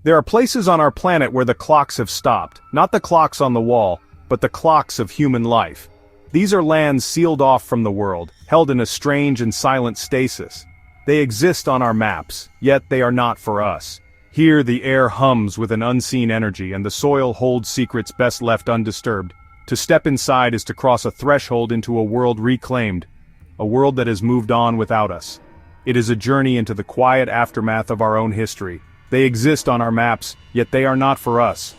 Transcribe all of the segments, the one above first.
There are places on our planet where the clocks have stopped, not the clocks on the wall, but the clocks of human life. These are lands sealed off from the world, held in a strange and silent stasis. They exist on our maps, yet they are not for us. Here the air hums with an unseen energy and the soil holds secrets best left undisturbed. To step inside is to cross a threshold into a world reclaimed, a world that has moved on without us. It is a journey into the quiet aftermath of our own history. They exist on our maps, yet they are not for us.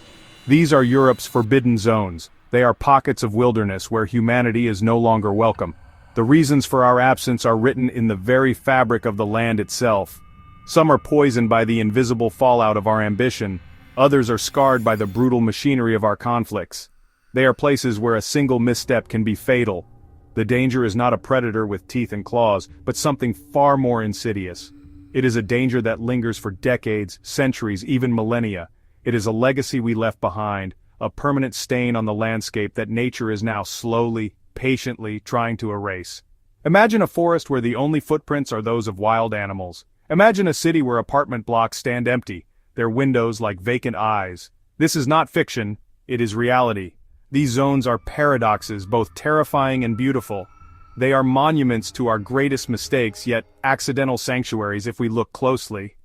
These are Europe's forbidden zones. They are pockets of wilderness where humanity is no longer welcome. The reasons for our absence are written in the very fabric of the land itself. Some are poisoned by the invisible fallout of our ambition, others are scarred by the brutal machinery of our conflicts. They are places where a single misstep can be fatal. The danger is not a predator with teeth and claws, but something far more insidious. It is a danger that lingers for decades, centuries, even millennia. It is a legacy we left behind, a permanent stain on the landscape that nature is now slowly, patiently trying to erase. Imagine a forest where the only footprints are those of wild animals. Imagine a city where apartment blocks stand empty, their windows like vacant eyes. This is not fiction, it is reality. These zones are paradoxes, both terrifying and beautiful. They are monuments to our greatest mistakes, yet accidental sanctuaries if we look closely.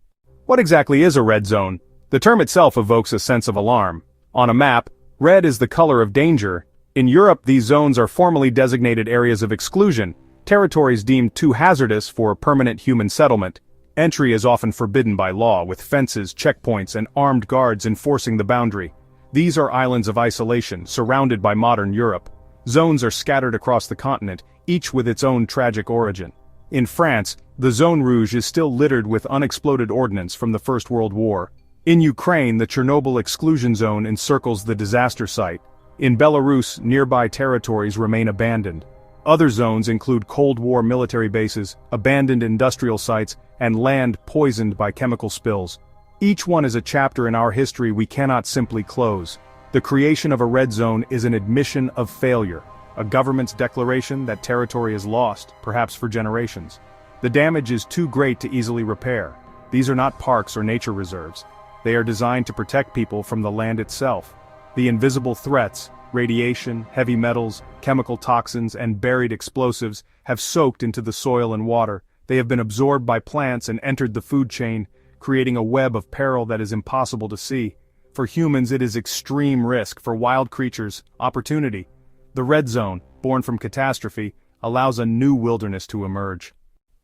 What exactly is a red zone? The term itself evokes a sense of alarm. On a map, red is the color of danger. In Europe, these zones are formally designated areas of exclusion, territories deemed too hazardous for permanent human settlement. Entry is often forbidden by law, with fences, checkpoints, and armed guards enforcing the boundary. These are islands of isolation, surrounded by modern Europe. Zones are scattered across the continent, each with its own tragic origin. In France, the Zone Rouge is still littered with unexploded ordnance from the First World War. In Ukraine, the Chernobyl exclusion zone encircles the disaster site. In Belarus, nearby territories remain abandoned. Other zones include Cold War military bases, abandoned industrial sites, and land poisoned by chemical spills. Each one is a chapter in our history we cannot simply close. The creation of a red zone is an admission of failure, a government's declaration that territory is lost, perhaps for generations. The damage is too great to easily repair. These are not parks or nature reserves. They are designed to protect people from the land itself. The invisible threats, radiation, heavy metals, chemical toxins, and buried explosives have soaked into the soil and water. They have been absorbed by plants and entered the food chain, creating a web of peril that is impossible to see. For humans, it is extreme risk. For wild creatures, opportunity. The red zone, born from catastrophe, allows a new wilderness to emerge.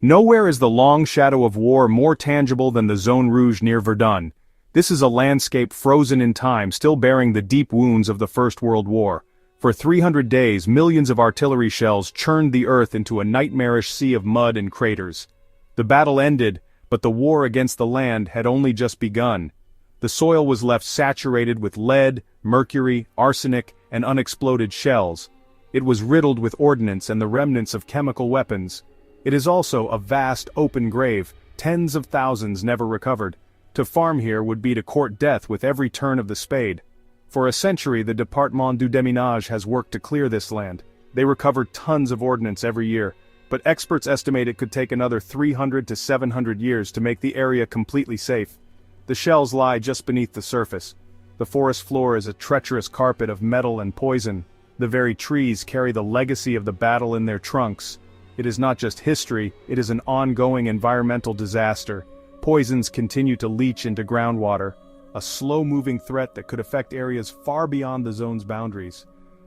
Nowhere is the long shadow of war more tangible than the Zone Rouge near Verdun. This is a landscape frozen in time, still bearing the deep wounds of the First World War. For 300 days, millions of artillery shells churned the earth into a nightmarish sea of mud and craters. The battle ended, but the war against the land had only just begun. The soil was left saturated with lead, mercury, arsenic, and unexploded shells. It was riddled with ordnance and the remnants of chemical weapons. It is also a vast open grave, tens of thousands never recovered. To farm here would be to court death with every turn of the spade. For a century the Département du Déminage has worked to clear this land. They recover tons of ordnance every year, but experts estimate it could take another 300 to 700 years to make the area completely safe. The shells lie just beneath the surface. The forest floor is a treacherous carpet of metal and poison. The very trees carry the legacy of the battle in their trunks. It is not just history, it is an ongoing environmental disaster. Poisons continue to leach into groundwater, a slow-moving threat that could affect areas far beyond the zone's boundaries.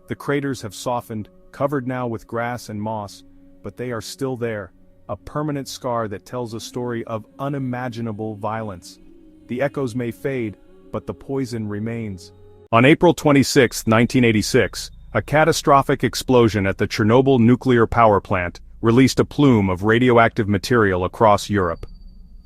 The craters have softened, covered now with grass and moss, but they are still there, a permanent scar that tells a story of unimaginable violence. The echoes may fade, but the poison remains. On April 26, 1986, a catastrophic explosion at the Chernobyl nuclear power plant released a plume of radioactive material across Europe.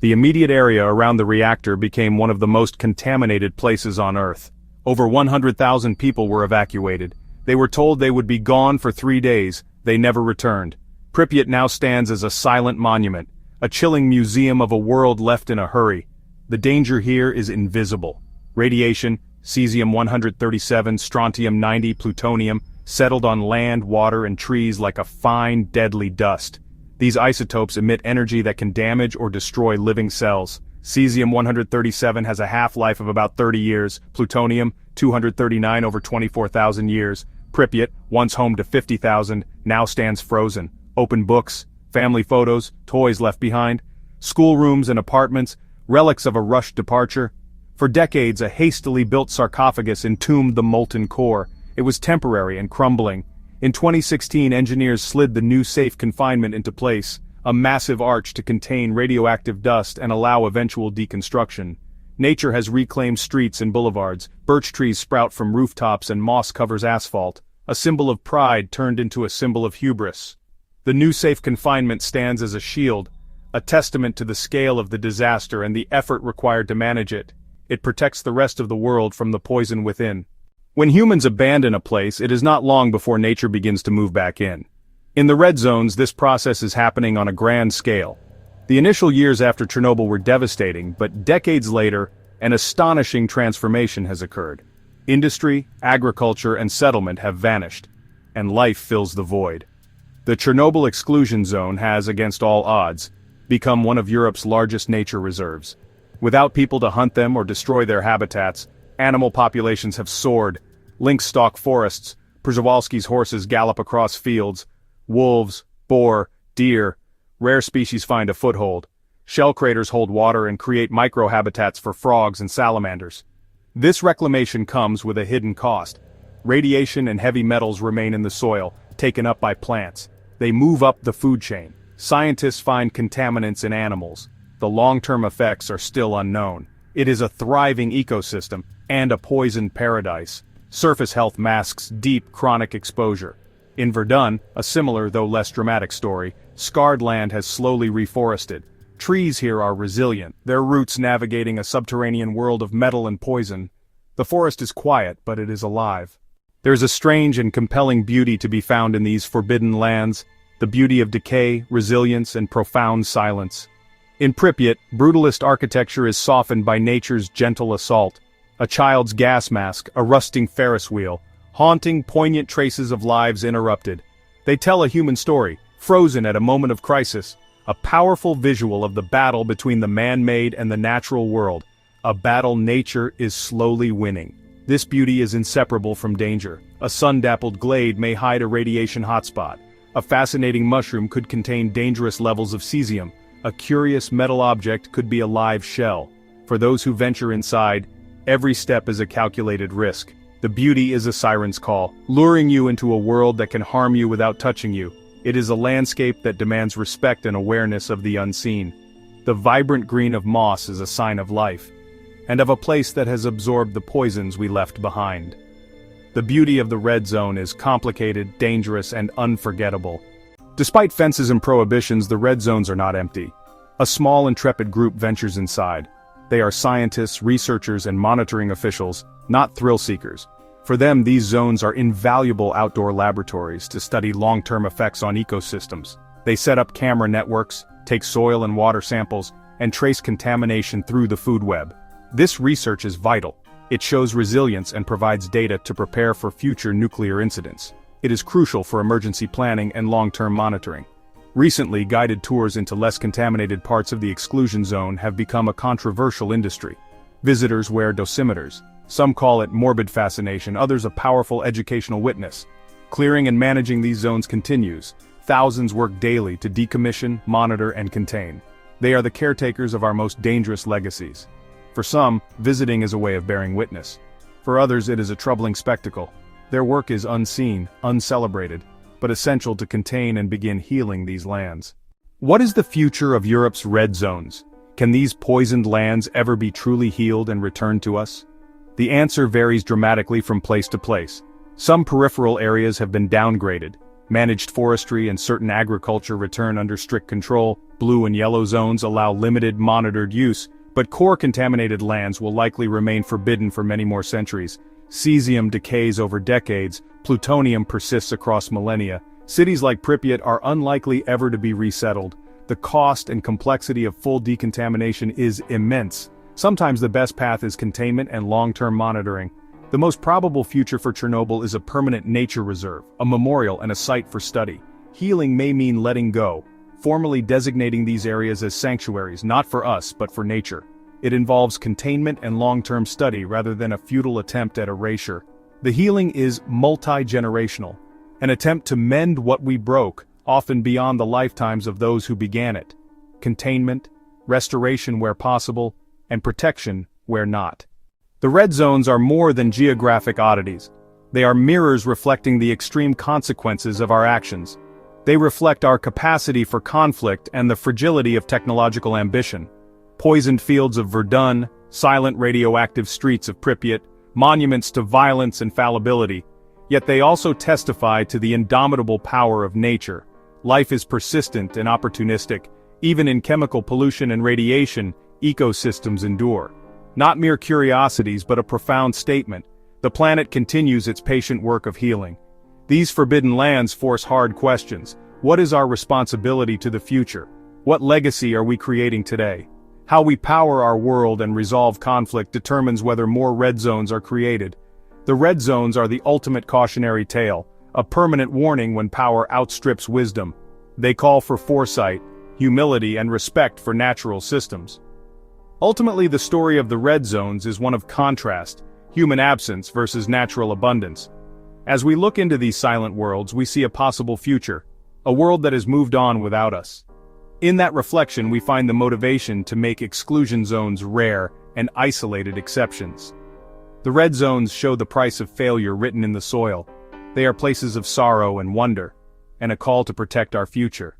The immediate area around the reactor became one of the most contaminated places on Earth. Over 100,000 people were evacuated. They were told they would be gone for 3 days. They never returned. Pripyat now stands as a silent monument, a chilling museum of a world left in a hurry. The danger here is invisible. Radiation, cesium-137, strontium-90, plutonium, settled on land, water, and trees like a fine, deadly dust. These isotopes emit energy that can damage or destroy living cells. Cesium-137 has a half-life of about 30 years, plutonium-239 over 24,000 years. Pripyat, once home to 50,000, now stands frozen. Open books, family photos, toys left behind, schoolrooms and apartments, relics of a rushed departure. For decades, a hastily built sarcophagus entombed the molten core. It was temporary and crumbling. In 2016, engineers slid the new safe confinement into place, a massive arch to contain radioactive dust and allow eventual deconstruction. Nature has reclaimed streets and boulevards, birch trees sprout from rooftops and moss covers asphalt, a symbol of pride turned into a symbol of hubris. The new safe confinement stands as a shield, a testament to the scale of the disaster and the effort required to manage it. It protects the rest of the world from the poison within. When humans abandon a place, it is not long before nature begins to move back in. In the red zones, this process is happening on a grand scale. The initial years after Chernobyl were devastating, but decades later, an astonishing transformation has occurred. Industry, agriculture, and settlement have vanished, and life fills the void. The Chernobyl exclusion zone has, against all odds, become one of Europe's largest nature reserves. Without people to hunt them or destroy their habitats, animal populations have soared. Lynx stalk forests, Przewalski's horses gallop across fields, wolves, boar, deer, rare species find a foothold. Shell craters hold water and create microhabitats for frogs and salamanders. This reclamation comes with a hidden cost. Radiation and heavy metals remain in the soil, taken up by plants. They move up the food chain. Scientists find contaminants in animals. The long-term effects are still unknown. It is a thriving ecosystem and a poisoned paradise. Surface health masks deep chronic exposure. In Verdun, a similar though less dramatic story, scarred land has slowly reforested. Trees here are resilient, their roots navigating a subterranean world of metal and poison. The forest is quiet, but it is alive. There is a strange and compelling beauty to be found in these forbidden lands, the beauty of decay, resilience, and profound silence. In Pripyat, brutalist architecture is softened by nature's gentle assault. A child's gas mask, a rusting Ferris wheel, haunting, poignant traces of lives interrupted. They tell a human story, frozen at a moment of crisis, a powerful visual of the battle between the man-made and the natural world, a battle nature is slowly winning. This beauty is inseparable from danger. A sun-dappled glade may hide a radiation hotspot. A fascinating mushroom could contain dangerous levels of cesium. A curious metal object could be a live shell. For those who venture inside, every step is a calculated risk. The beauty is a siren's call, luring you into a world that can harm you without touching you. It is a landscape that demands respect and awareness of the unseen. The vibrant green of moss is a sign of life, and of a place that has absorbed the poisons we left behind. The beauty of the red zone is complicated, dangerous, and unforgettable. Despite fences and prohibitions, the red zones are not empty. A small intrepid group ventures inside. They are scientists, researchers, and monitoring officials, not thrill-seekers. For them, these zones are invaluable outdoor laboratories to study long-term effects on ecosystems. They set up camera networks, take soil and water samples, and trace contamination through the food web. This research is vital. It shows resilience and provides data to prepare for future nuclear incidents. It is crucial for emergency planning and long-term monitoring. Recently, guided tours into less contaminated parts of the exclusion zone have become a controversial industry. Visitors wear dosimeters. Some call it morbid fascination, others a powerful educational witness. Clearing and managing these zones continues. Thousands work daily to decommission, monitor, and contain. They are the caretakers of our most dangerous legacies. For some, visiting is a way of bearing witness. For others, it is a troubling spectacle. Their work is unseen, uncelebrated, but essential to contain and begin healing these lands. What is the future of Europe's red zones? Can these poisoned lands ever be truly healed and returned to us? The answer varies dramatically from place to place. Some peripheral areas have been downgraded. Managed forestry and certain agriculture return under strict control. Blue and yellow zones allow limited monitored use, but core contaminated lands will likely remain forbidden for many more centuries. Cesium decays over decades, plutonium persists across millennia. Cities like Pripyat are unlikely ever to be resettled. The cost and complexity of full decontamination is immense. Sometimes the best path is containment and long-term monitoring. The most probable future for Chernobyl is a permanent nature reserve, a memorial and a site for study. Healing may mean letting go, formally designating these areas as sanctuaries, not for us but for nature. It involves containment and long-term study rather than a futile attempt at erasure. The healing is multi-generational, an attempt to mend what we broke, often beyond the lifetimes of those who began it. Containment, restoration where possible, and protection where not. The red zones are more than geographic oddities. They are mirrors reflecting the extreme consequences of our actions. They reflect our capacity for conflict and the fragility of technological ambition. Poisoned fields of Verdun, silent radioactive streets of Pripyat, monuments to violence and fallibility. Yet they also testify to the indomitable power of nature. Life is persistent and opportunistic. Even in chemical pollution and radiation, ecosystems endure. Not mere curiosities but a profound statement. The planet continues its patient work of healing. These forbidden lands force hard questions. What is our responsibility to the future? What legacy are we creating today? How we power our world and resolve conflict determines whether more red zones are created. The red zones are the ultimate cautionary tale, a permanent warning when power outstrips wisdom. They call for foresight, humility, and respect for natural systems. Ultimately, the story of the red zones is one of contrast, human absence versus natural abundance. As we look into these silent worlds, we see a possible future, a world that has moved on without us. In that reflection, we find the motivation to make exclusion zones rare and isolated exceptions. The red zones show the price of failure written in the soil. They are places of sorrow and wonder, and a call to protect our future.